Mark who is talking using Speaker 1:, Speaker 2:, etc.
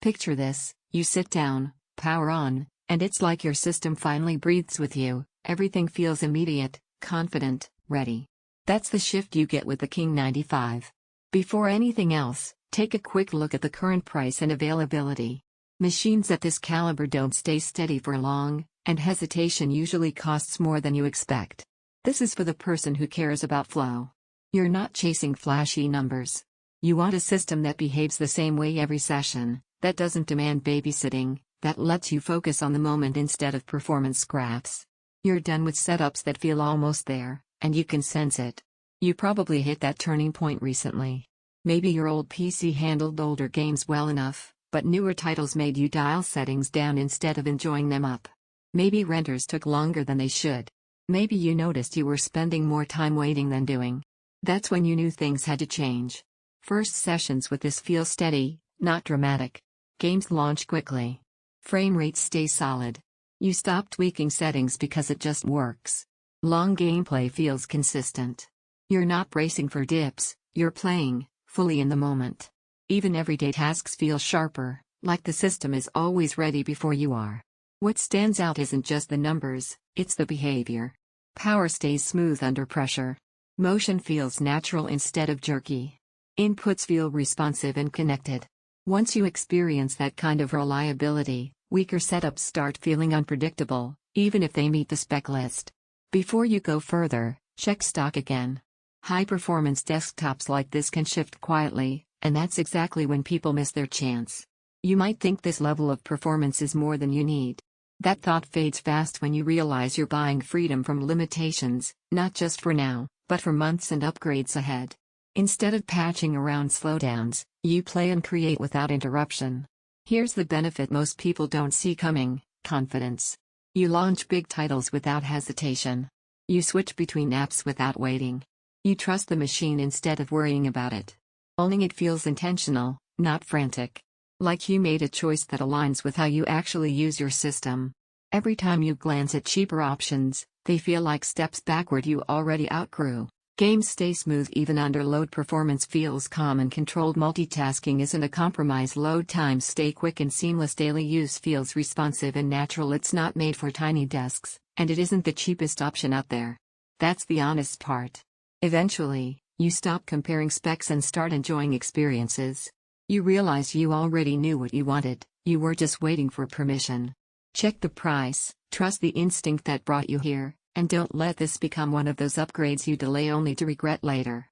Speaker 1: Picture this: you sit down, power on, and it's like your system finally breathes with you. Everything feels immediate, confident, ready. That's the shift you get with the King 95. Before anything else, take a quick look at the current price and availability. Machines at this caliber don't stay steady for long, and hesitation usually costs more than you expect. This is for the person who cares about flow. You're not chasing flashy numbers. You want a system that behaves the same way every session, that doesn't demand babysitting, that lets you focus on the moment instead of performance graphs. You're done with setups that feel almost there, and you can sense it. You probably hit that turning point recently. Maybe your old PC handled older games well enough, but newer titles made you dial settings down instead of enjoying them up. Maybe renders took longer than they should. Maybe you noticed you were spending more time waiting than doing. That's when you knew things had to change. First sessions with this feel steady, not dramatic. Games launch quickly. Frame rates stay solid. You stop tweaking settings because it just works. Long gameplay feels consistent. You're not bracing for dips, you're playing, fully in the moment. Even everyday tasks feel sharper, like the system is always ready before you are. What stands out isn't just the numbers, it's the behavior. Power stays smooth under pressure. Motion feels natural instead of jerky. Inputs feel responsive and connected. Once you experience that kind of reliability, weaker setups start feeling unpredictable, even if they meet the spec list. Before you go further, check stock again. High-performance desktops like this can shift quietly, and that's exactly when people miss their chance. You might think this level of performance is more than you need. That thought fades fast when you realize you're buying freedom from limitations, not just for now, but for months and upgrades ahead. Instead of patching around slowdowns, you play and create without interruption. Here's the benefit most people don't see coming: confidence. You launch big titles without hesitation. You switch between apps without waiting. You trust the machine instead of worrying about it. Owning it feels intentional, not frantic. Like you made a choice that aligns with how you actually use your system. Every time you glance at cheaper options, they feel like steps backward you already outgrew. Games stay smooth even under load. Performance feels calm and controlled. Multitasking isn't a compromise. Load times stay quick and seamless. Daily use feels responsive and natural. It's not made for tiny desks, and it isn't the cheapest option out there. That's the honest part. Eventually, you stop comparing specs and start enjoying experiences. You realize you already knew what you wanted, you were just waiting for permission. Check the price, trust the instinct that brought you here, and don't let this become one of those upgrades you delay only to regret later.